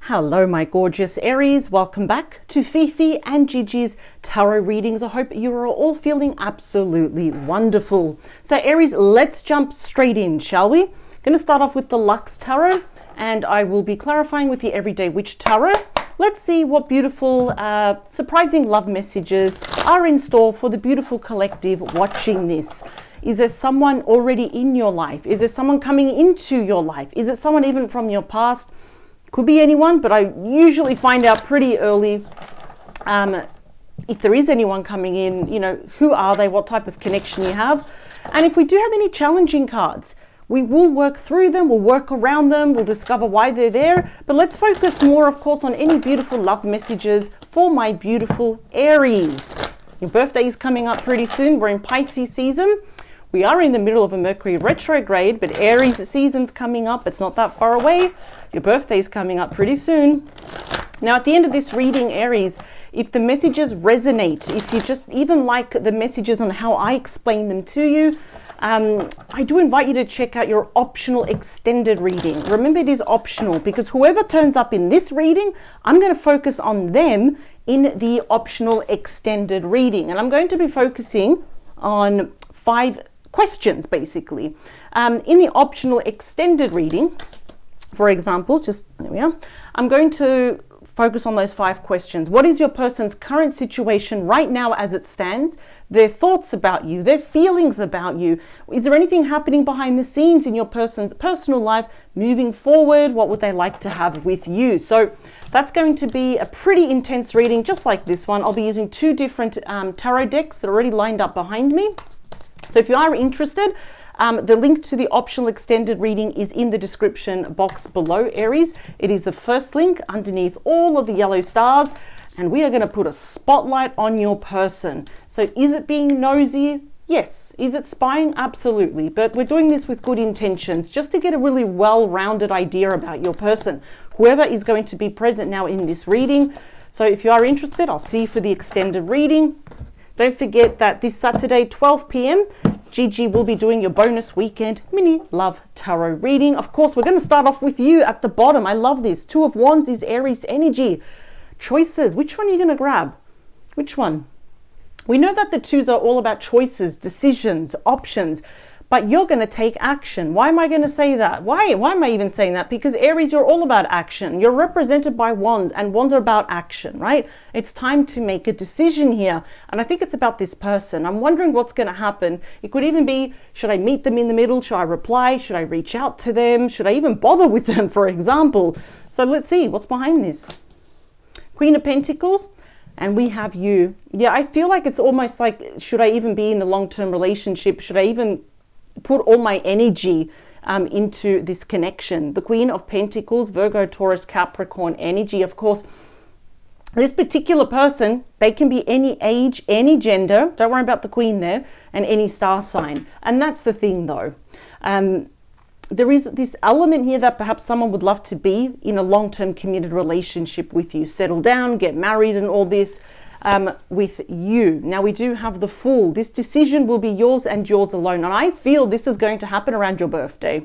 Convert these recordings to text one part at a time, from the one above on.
Hello, my gorgeous Aries. Welcome back to Fifi and Gigi's tarot readings. I hope you are all feeling absolutely wonderful. So Aries, let's jump straight in, shall we? Going to start off with the Lux Tarot, and I will be clarifying with the Everyday Witch Tarot. Let's see what beautiful, surprising love messages are in store for the beautiful collective watching this. Is there someone already in your life? Is there someone coming into your life? Is it someone even from your past? Could be anyone, but I usually find out pretty early if there is anyone coming in, you know, who are they, what type of connection you have. And if we do have any challenging cards, we will work through them, we'll work around them, we'll discover why they're there. But let's focus more, of course, on any beautiful love messages for my beautiful Aries. Your birthday is coming up pretty soon. We're in Pisces season. We are in the middle of a Mercury retrograde, but Aries season's coming up. It's not that far away. Your birthday's coming up pretty soon. Now, at the end of this reading, Aries, if the messages resonate, if you just even like the messages on how I explain them to you, I do invite you to check out your optional extended reading. Remember, it is optional because whoever turns up in this reading, I'm going to focus on them in the optional extended reading. And I'm going to be focusing on 5 questions, basically. In the optional extended reading, for example, just there we are, I'm going to focus on those 5 questions. What is your person's current situation right now as it stands? Their thoughts about you, their feelings about you. Is there anything happening behind the scenes in your person's personal life moving forward? What would they like to have with you? So that's going to be a pretty intense reading, just like this one. I'll be using 2 different tarot decks that are already lined up behind me. So if you are interested, the link to the optional extended reading is in the description box below, Aries. It is the first link underneath all of the yellow stars, and we are going to put a spotlight on your person. So is it being nosy? Yes. Is it spying? Absolutely. But we're doing this with good intentions, just to get a really well-rounded idea about your person, whoever is going to be present now in this reading. So if you are interested, I'll see you for the extended reading. Don't forget that this Saturday, 12 p.m, Gigi will be doing your bonus weekend mini love tarot reading. Of course, we're going to start off with you at the bottom. I love this. 2 of Wands is Aries energy. Choices. Which one are you going to grab? Which one? We know that the 2s are all about choices, decisions, options. But you're going to take action. Why am I going to say that? Why am I even saying that? Because Aries, you're all about action. You're represented by Wands, and Wands are about action, right? It's time to make a decision here. And I think it's about this person. I'm wondering what's going to happen. It could even be, should I meet them in the middle? Should I reply? Should I reach out to them? Should I even bother with them, for example? So let's see what's behind this. Queen of Pentacles. And we have you. Yeah, I feel like it's almost like, should I even be in a long-term relationship? Should I even put all my energy into this connection? The Queen of Pentacles, Virgo, Taurus, Capricorn energy. Of course, this particular person, they can be any age, any gender. Don't worry about the Queen there, and any star sign. And that's the thing, though. There is this element here that perhaps someone would love to be in a long-term committed relationship with you, settle down, get married and all this. With you. Now we do have the Fool. This decision will be yours and yours alone. And I feel this is going to happen around your birthday.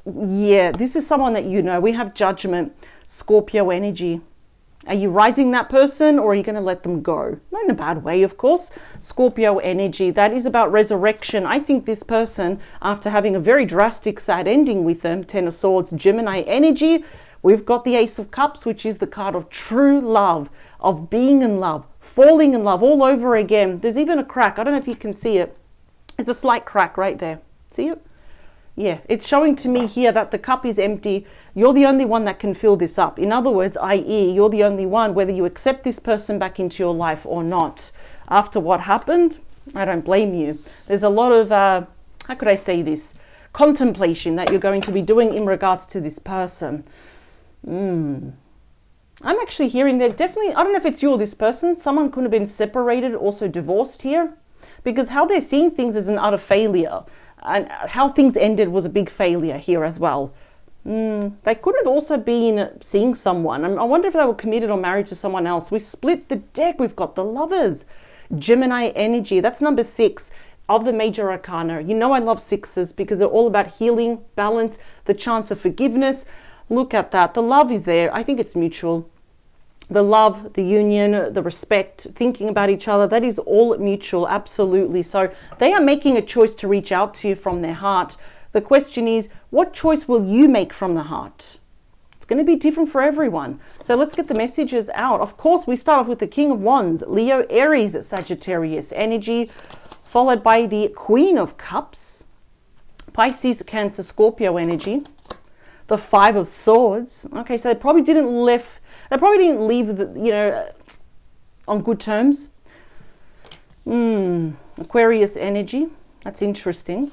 Yeah, this is someone that you know. We have Judgment, Scorpio energy. Are you rising that person, or are you going to let them go? Not in a bad way, of course. Scorpio energy, that is about resurrection. I think this person, after having a very drastic sad ending with them, 10 of Swords, Gemini energy, we've got the Ace of Cups, which is the card of true love, of being in love, falling in love all over again. There's even a crack. I don't know if you can see it. It's a slight crack right there. See it? Yeah, it's showing to me here that the cup is empty. You're the only one that can fill this up. In other words, i.e., you're the only one, whether you accept this person back into your life or not. After what happened, I don't blame you. There's a lot of, how could I say this? Contemplation that you're going to be doing in regards to this person. I'm actually hearing that definitely, I don't know if it's you or this person, someone could have been separated, also divorced here, because how they're seeing things is an utter failure, and how things ended was a big failure here as well. They could have also been seeing someone. I wonder if they were committed or married to someone else. We split the deck. We've got the Lovers, Gemini energy. That's number 6 of the major arcana. You know I love 6s because they're all about healing, balance, the chance of forgiveness. Look at that. The love is there. I think it's mutual. The love, the union, the respect, thinking about each other, that is all mutual, absolutely. So they are making a choice to reach out to you from their heart. The question is, what choice will you make from the heart? It's going to be different for everyone. So let's get the messages out. Of course, we start off with the King of Wands, Leo, Aries, Sagittarius energy, followed by the Queen of Cups, Pisces, Cancer, Scorpio energy, the Five of Swords. Okay, so they probably didn't leave the, on good terms. Aquarius energy. That's interesting.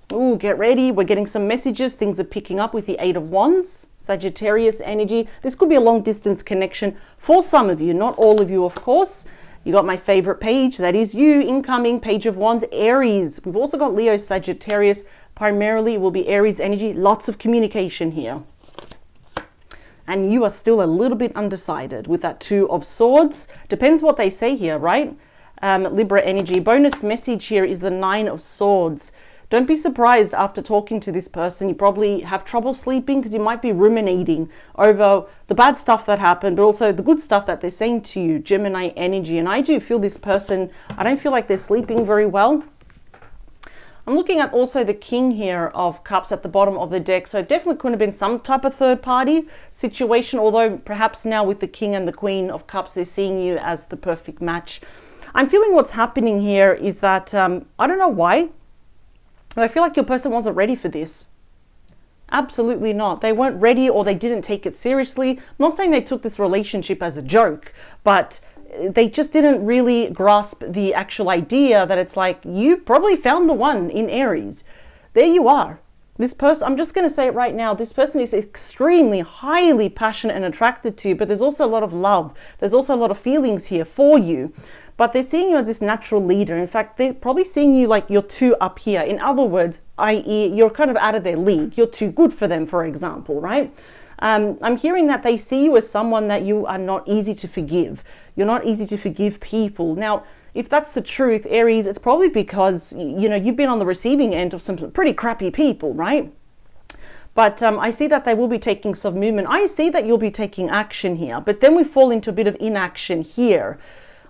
Oh, get ready. We're getting some messages. Things are picking up with the Eight of Wands. Sagittarius energy. This could be a long distance connection for some of you, not all of you, of course. You got my favorite page. That is you. Incoming Page of Wands, Aries. We've also got Leo, Sagittarius. Primarily will be Aries energy. Lots of communication here. And you are still a little bit undecided with that Two of Swords. Depends what they say here, right? Libra energy. Bonus message here is the Nine of Swords. Don't be surprised after talking to this person. You probably have trouble sleeping because you might be ruminating over the bad stuff that happened, but also the good stuff that they're saying to you. Gemini energy. And I do feel this person, I don't feel like they're sleeping very well. I'm looking at also the King here of Cups at the bottom of the deck. So it definitely could have been some type of third party situation, although perhaps now with the King and the Queen of Cups, they're seeing you as the perfect match. I'm feeling what's happening here is that, I don't know why, but I feel like your person wasn't ready for this. Absolutely not. They weren't ready, or they didn't take it seriously. I'm not saying they took this relationship as a joke, but they just didn't really grasp the actual idea that it's like, you probably found the one in Aries. There you are. This person, I'm just going to say it right now, this person is extremely, highly passionate and attracted to you, but there's also a lot of love. There's also a lot of feelings here for you, but they're seeing you as this natural leader. In fact, they're probably seeing you like you're too up here. In other words, i.e. you're kind of out of their league. You're too good for them, for example, right? I'm hearing that they see you as someone that you are not easy to forgive. You're not easy to forgive people. Now, if that's the truth, Aries, it's probably because, you've been on the receiving end of some pretty crappy people, right? But I see that they will be taking some movement. I see that you'll be taking action here, but then we fall into a bit of inaction here.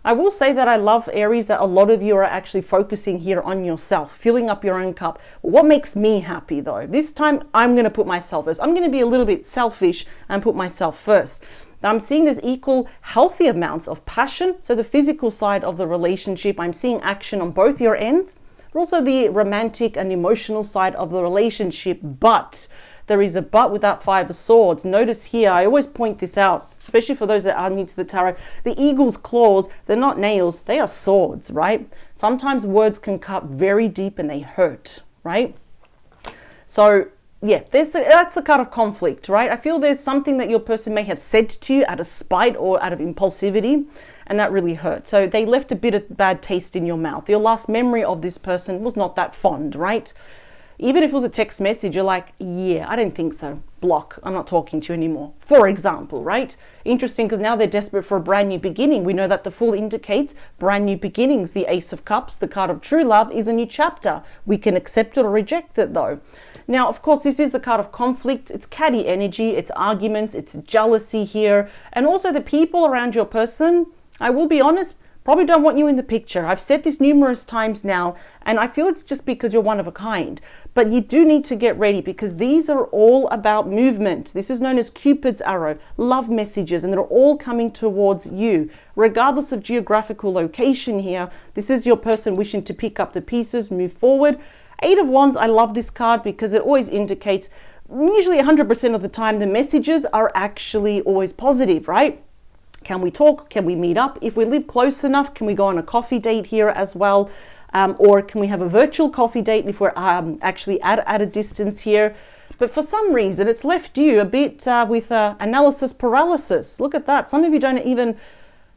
I will say that I love, Aries, that a lot of you are actually focusing here on yourself, filling up your own cup. What makes me happy though? This time I'm going to put myself first. I'm going to be a little bit selfish and put myself first. I'm seeing there's equal healthy amounts of passion. So the physical side of the relationship, I'm seeing action on both your ends, but also the romantic and emotional side of the relationship. But there is a but with that Five of Swords. Notice here, I always point this out, especially for those that are new to the tarot, the eagle's claws, they're not nails, they are swords, right? Sometimes words can cut very deep and they hurt, right? So yeah, that's the card of conflict, right? I feel there's something that your person may have said to you out of spite or out of impulsivity, and that really hurt. So they left a bit of bad taste in your mouth. Your last memory of this person was not that fond, right? Even if it was a text message, you're like, yeah, I don't think so. Block. I'm not talking to you anymore. For example, right? Interesting, because now they're desperate for a brand new beginning. We know that the Fool indicates brand new beginnings. The Ace of Cups, the card of true love, is a new chapter. We can accept it or reject it though. Now, of course, this is the card of conflict. It's catty energy, it's arguments, it's jealousy here. And also the people around your person, I will be honest, probably don't want you in the picture. I've said this numerous times now, and I feel it's just because you're one of a kind. But you do need to get ready, because these are all about movement. This is known as Cupid's arrow, love messages, and they're all coming towards you. Regardless of geographical location here, this is your person wishing to pick up the pieces, move forward. Eight of Wands, I love this card because it always indicates, usually 100% of the time, the messages are actually always positive, right? Can we talk? Can we meet up? If we live close enough, can we go on a coffee date here as well? Or can we have a virtual coffee date if we're actually at a distance here? But for some reason, it's left you a bit with analysis paralysis. Look at that. Some of you don't even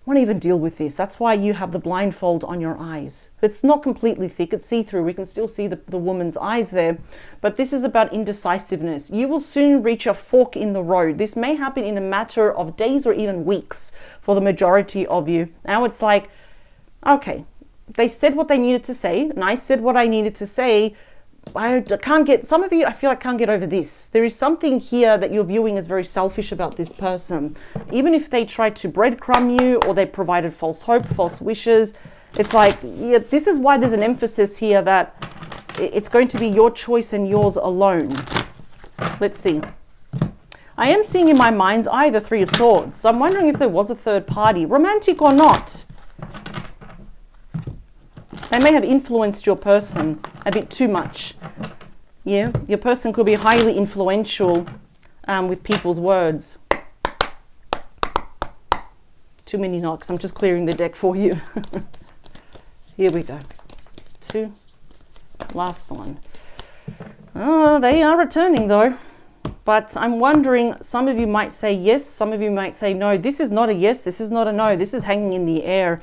want to even deal with this. That's why you have the blindfold on your eyes. It's not completely thick. It's see-through. We can still see the woman's eyes there. But this is about indecisiveness. You will soon reach a fork in the road. This may happen in a matter of days or even weeks for the majority of you. Now it's like, okay, they said what they needed to say, and I said what I needed to say. I can't get, some of you, I feel like can't get over this. There is something here that you're viewing as very selfish about this person. Even if they tried to breadcrumb you or they provided false hope, false wishes, it's like, yeah, this is why there's an emphasis here that it's going to be your choice and yours alone. Let's see. I am seeing in my mind's eye the Three of Swords. So I'm wondering if there was a third party, romantic or not. They may have influenced your person a bit too much. Yeah, your person could be highly influential with people's words. Too many knocks. I'm just clearing the deck for you. Here we go. 2. Last one. Oh, they are returning though. But I'm wondering, some of you might say yes, some of you might say no. This is not a yes, this is not a no. This is hanging in the air.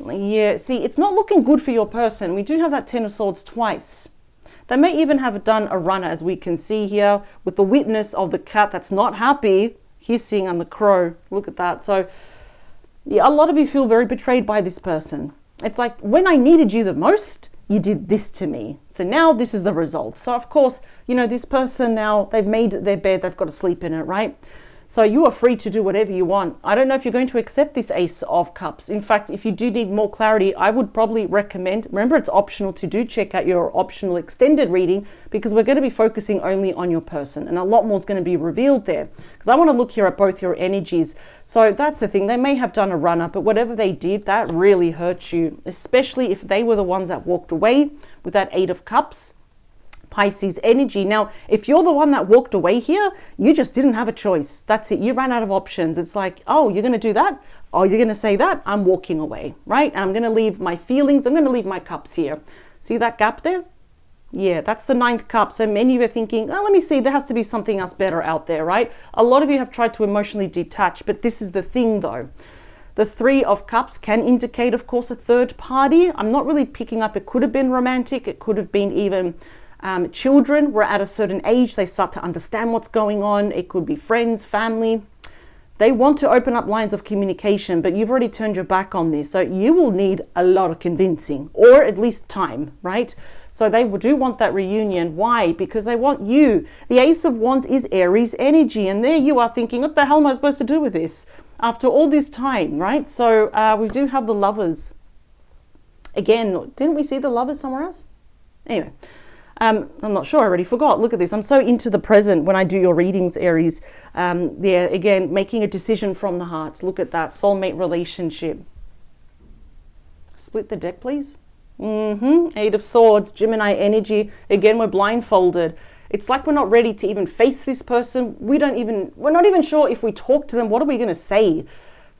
Yeah, see, it's not looking good for your person. We do have that Ten of Swords twice. They may even have done a runner, as we can see here, with the witness of the cat that's not happy, hissing, and the crow. Look at that. So, yeah, a lot of you feel very betrayed by this person. It's like, when I needed you the most, you did this to me. So now this is the result. So, of course, you know, this person now, they've made their bed, they've got to sleep in it, right? So you are free to do whatever you want. I don't know if you're going to accept this Ace of Cups. In fact, if you do need more clarity, I would probably recommend, remember it's optional to do check out your optional extended reading, because we're going to be focusing only on your person and a lot more is going to be revealed there, because I want to look here at both your energies. So that's the thing. They may have done a run-up, but whatever they did, that really hurt you, especially if they were the ones that walked away with that Eight of Cups. Pisces energy. Now, if you're the one that walked away here, you just didn't have a choice. That's it. You ran out of options. It's like, oh, you're going to do that? Oh, you're going to say that? I'm walking away, right? And I'm going to leave my feelings. I'm going to leave my cups here. See that gap there? Yeah, that's the 9th cup. So many of you are thinking, oh, let me see, there has to be something else better out there, right? A lot of you have tried to emotionally detach, but this is the thing though. The 3 of Cups can indicate, of course, a third party. I'm not really picking up, it could have been romantic. It could have been even children were at a certain age, they start to understand what's going on. It could be friends, family. They want to open up lines of communication, but you've already turned your back on this. So you will need a lot of convincing, or at least time, right? So they do want that reunion. Why? Because they want you. The Ace of Wands is Aries energy, and there you are thinking, what the hell am I supposed to do with this after all this time, right? So we do have the Lovers. Again, didn't we see the Lovers somewhere else? Anyway. I'm not sure, I already forgot. Look at this. I'm so into the present when I do your readings, Aries. Yeah, again, making a decision from the heart. Look at that. Soulmate relationship. Split the deck, please. 8 of Swords, Gemini energy. Again, we're blindfolded. It's like we're not ready to even face this person. We're not even sure if we talk to them, what are we going to say?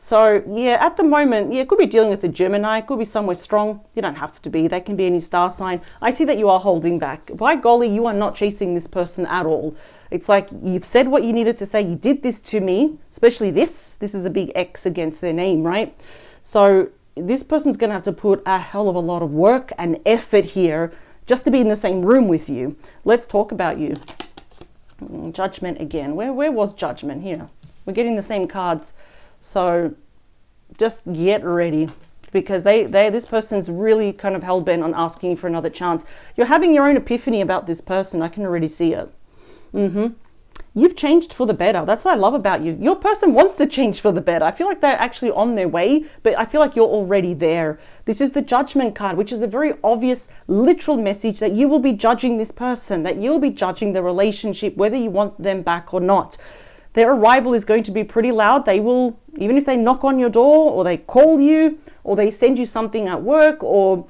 So yeah, at the moment, yeah, it could be dealing with a Gemini, it could be somewhere strong. You don't have to be, they can be any star sign. I see that you are holding back. By golly, you are not chasing this person at all. It's like you've said what you needed to say. You did this to me, especially this. This is a big X against their name, right? So this person's going to have to put a hell of a lot of work and effort here just to be in the same room with you. Let's talk about you. Judgment again. Where was Judgment? Here. We're getting the same cards. So just get ready, because this person's really kind of hell-bent on asking for another chance. You're having your own epiphany about this person. I can already see it. You've changed for the better. That's what I love about you. Your person wants to change for the better. I feel like they're actually on their way, but I feel like you're already there. This is the Judgment card, which is a very obvious, literal message that you will be judging this person, that you'll be judging the relationship, whether you want them back or not. Their arrival is going to be pretty loud. They will, even if they knock on your door or they call you or they send you something at work or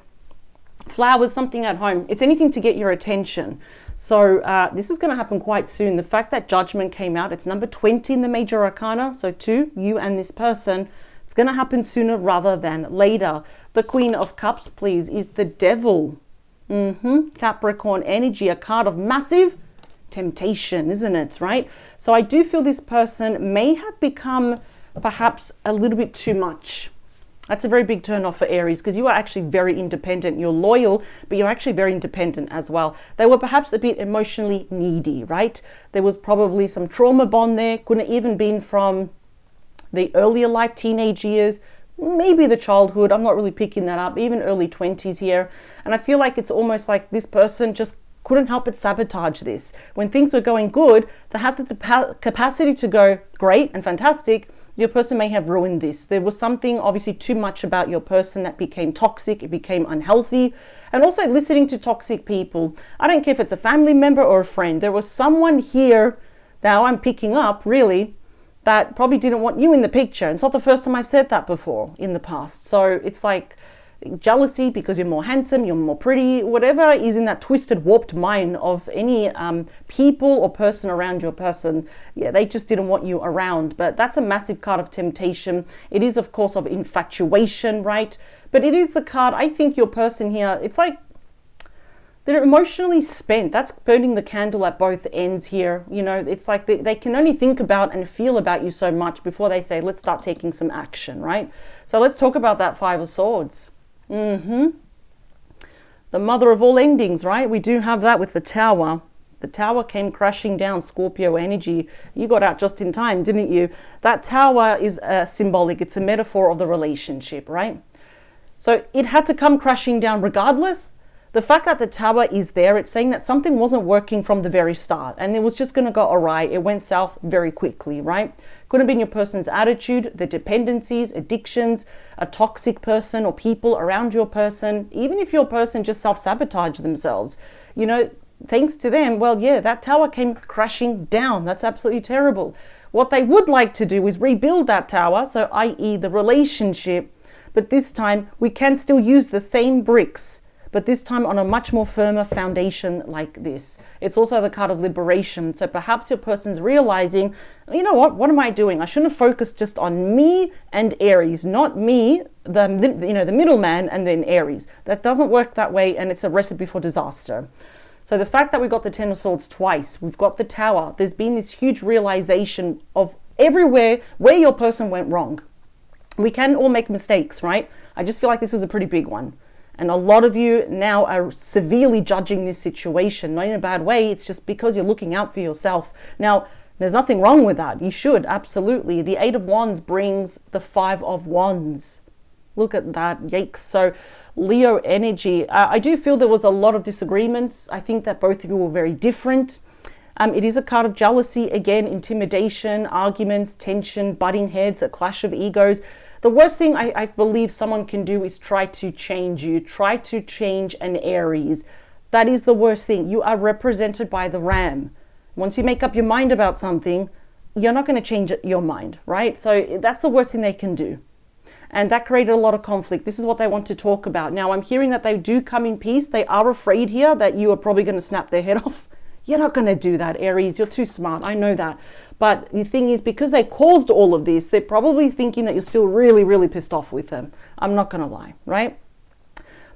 flowers, something at home, it's anything to get your attention. So this is going to happen quite soon. The fact that Judgment came out, it's number 20 in the major arcana. So 2, you and this person, it's going to happen sooner rather than later. The Queen of Cups, please, is the Devil. Capricorn energy, a card of massive temptation, isn't it, right? So I do feel this person may have become perhaps a little bit too much. That's a very big turn off for Aries, because you are actually very independent. You're loyal, but you're actually very independent as well. They were perhaps a bit emotionally needy, right? There was probably some trauma bond there. Couldn't have even been from the earlier life, teenage years, maybe the childhood. I'm not really picking that up, even early 20s here. And I feel like it's almost like this person just couldn't help but sabotage this. When things were going good, they had the capacity to go great and fantastic. Your person may have ruined this. There was something obviously too much about your person that became toxic. It became unhealthy. And also listening to toxic people. I don't care if it's a family member or a friend. There was someone here, now I'm picking up really, that probably didn't want you in the picture. It's not the first time I've said that before in the past. So it's like jealousy because you're more handsome, you're more pretty, whatever is in that twisted, warped mind of any people or person around your person. Yeah, they just didn't want you around. But that's a massive card of temptation. It is, of course, of infatuation, right? But it is the card, I think your person here, it's like they're emotionally spent. That's burning the candle at both ends here. You know, it's like they can only think about and feel about you so much before they say, let's start taking some action, right? So let's talk about that Five of Swords. The mother of all endings, right? We do have that with the Tower. The Tower came crashing down, Scorpio energy. You got out just in time, didn't you? That Tower is symbolic. It's a metaphor of the relationship, right? So it had to come crashing down regardless. The fact that the Tower is there, it's saying that something wasn't working from the very start and it was just going to go awry. It went south very quickly, right? Could have been your person's attitude, the dependencies, addictions, a toxic person or people around your person. Even if your person just self-sabotaged themselves, you know, thanks to them, well, yeah, that Tower came crashing down. That's absolutely terrible. What they would like to do is rebuild that Tower, so i.e. the relationship, but this time we can still use the same bricks, but this time on a much more firmer foundation like this. It's also the card of liberation. So perhaps your person's realizing, you know what am I doing? I shouldn't have focused just on me and Aries, not me, the middleman, and then Aries. That doesn't work that way, and it's a recipe for disaster. So the fact that we got the Ten of Swords twice, we've got the Tower, there's been this huge realization of everywhere where your person went wrong. We can all make mistakes, right? I just feel like this is a pretty big one. And a lot of you now are severely judging this situation, not in a bad way. It's just because you're looking out for yourself. Now, there's nothing wrong with that. You should, absolutely. The Eight of Wands brings the Five of Wands. Look at that, yikes. So Leo energy. I do feel there was a lot of disagreements. I think that both of you were very different. It is a card of jealousy, again, intimidation, arguments, tension, butting heads, a clash of egos. The worst thing I believe someone can do is try to change you, try to change an Aries. That is the worst thing. You are represented by the Ram. Once you make up your mind about something, you're not going to change your mind, right? So that's the worst thing they can do. And that created a lot of conflict. This is what they want to talk about. Now, I'm hearing that they do come in peace. They are afraid here that you are probably going to snap their head off. You're not going to do that, Aries. You're too smart. I know that. But the thing is, because they caused all of this, they're probably thinking that you're still really, really pissed off with them. I'm not going to lie, right?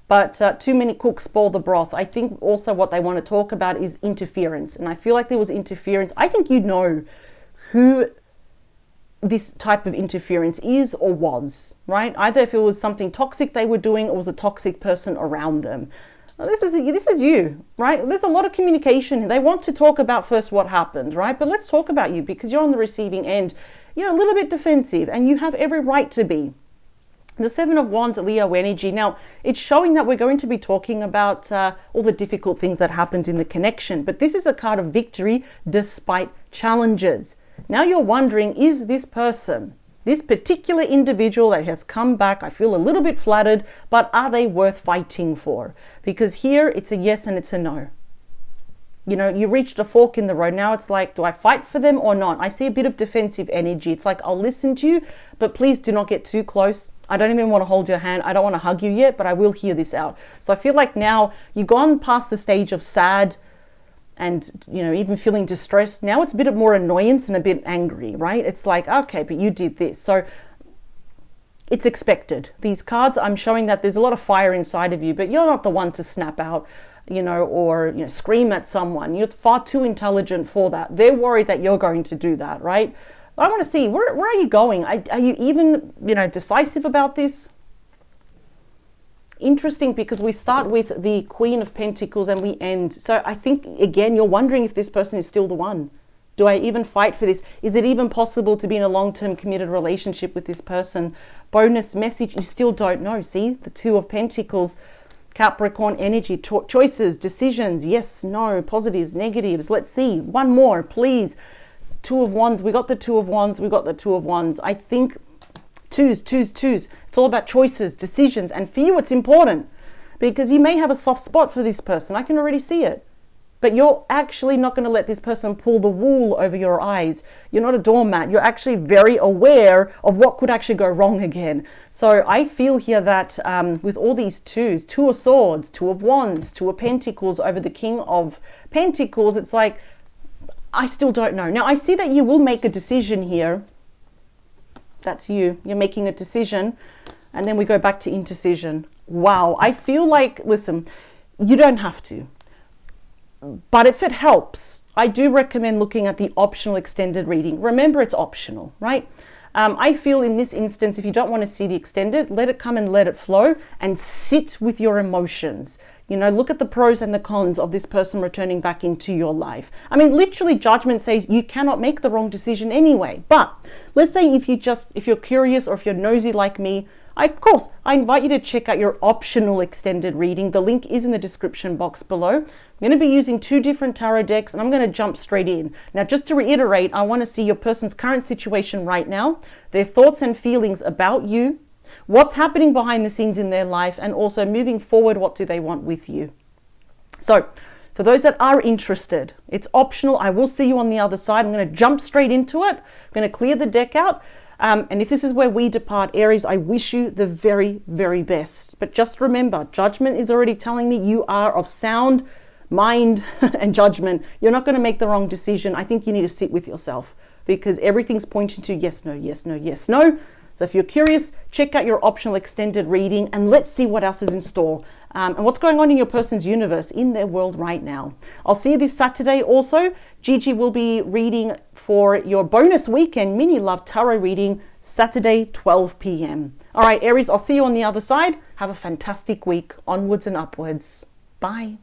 But too many cooks spoil the broth. I think also what they want to talk about is interference. And I feel like there was interference. I think you know who this type of interference is or was, right? Either if it was something toxic they were doing or was a toxic person around them. This is you, right? There's a lot of communication. They want to talk about first what happened, right? But let's talk about you because you're on the receiving end. You're a little bit defensive and you have every right to be. The Seven of Wands, Leo energy. Now, it's showing that we're going to be talking about all the difficult things that happened in the connection. But this is a card of victory despite challenges. Now you're wondering, is this person, this particular individual that has come back, I feel a little bit flattered, but are they worth fighting for? Because here it's a yes and it's a no. You know, you reached a fork in the road. Now it's like, do I fight for them or not? I see a bit of defensive energy. It's like, I'll listen to you, but please do not get too close. I don't even want to hold your hand. I don't want to hug you yet, but I will hear this out. So I feel like now you've gone past the stage of sad and, you know, even feeling distressed. Now it's a bit more annoyance and a bit angry, right? It's like, okay, but you did this. So it's expected. These cards, I'm showing that there's a lot of fire inside of you, but you're not the one to snap out, you know, or, you know, scream at someone. You're far too intelligent for that. They're worried that you're going to do that, right? I want to see, where are you going? Are you even, you know, decisive about this? Interesting, because we start with the Queen of Pentacles and we end. So I think, again, you're wondering if this person is still the one. Do I even fight for this? Is it even possible to be in a long-term committed relationship with this person? Bonus message, you still don't know. See, the Two of Pentacles. Capricorn energy, choices, decisions, yes, no, positives, negatives. Let's see. One more, please. Two of Wands. We got the Two of Wands. We got the Two of Wands. I think twos. It's all about choices, decisions. And for you, it's important because you may have a soft spot for this person. I can already see it. But you're actually not going to let this person pull the wool over your eyes. You're not a doormat. You're actually very aware of what could actually go wrong again. So I feel here that with all these twos, Two of Swords, Two of Wands, Two of Pentacles over the King of Pentacles, it's like, I still don't know. Now, I see that you will make a decision here. That's you. You're making a decision. And then we go back to indecision. Wow. I feel like, listen, you don't have to. But if it helps, I do recommend looking at the optional extended reading. Remember, it's optional, right? I feel in this instance, if you don't want to see the extended, let it come and let it flow and sit with your emotions. You know, look at the pros and the cons of this person returning back into your life. I mean, literally, judgment says you cannot make the wrong decision anyway. But let's say if you're curious or if you're nosy like me, of course, I invite you to check out your optional extended reading. The link is in the description box below. I'm going to be using 2 different tarot decks and I'm going to jump straight in. Now, just to reiterate, I want to see your person's current situation right now, their thoughts and feelings about you, what's happening behind the scenes in their life, and also moving forward, what do they want with you? So, for those that are interested, it's optional. I will see you on the other side. I'm going to jump straight into it. I'm going to clear the deck out. And if this is where we depart, Aries, I wish you the very, very best. But just remember, judgment is already telling me you are of sound mind and judgment. You're not going to make the wrong decision. I think you need to sit with yourself because everything's pointing to yes, no, yes, no, yes, no. So if you're curious, check out your optional extended reading and let's see what else is in store and what's going on in your person's universe, in their world right now. I'll see you this Saturday also. Gigi will be reading for your bonus weekend mini love tarot reading Saturday, 12 p.m. All right, Aries, I'll see you on the other side. Have a fantastic week. Onwards and upwards. Bye.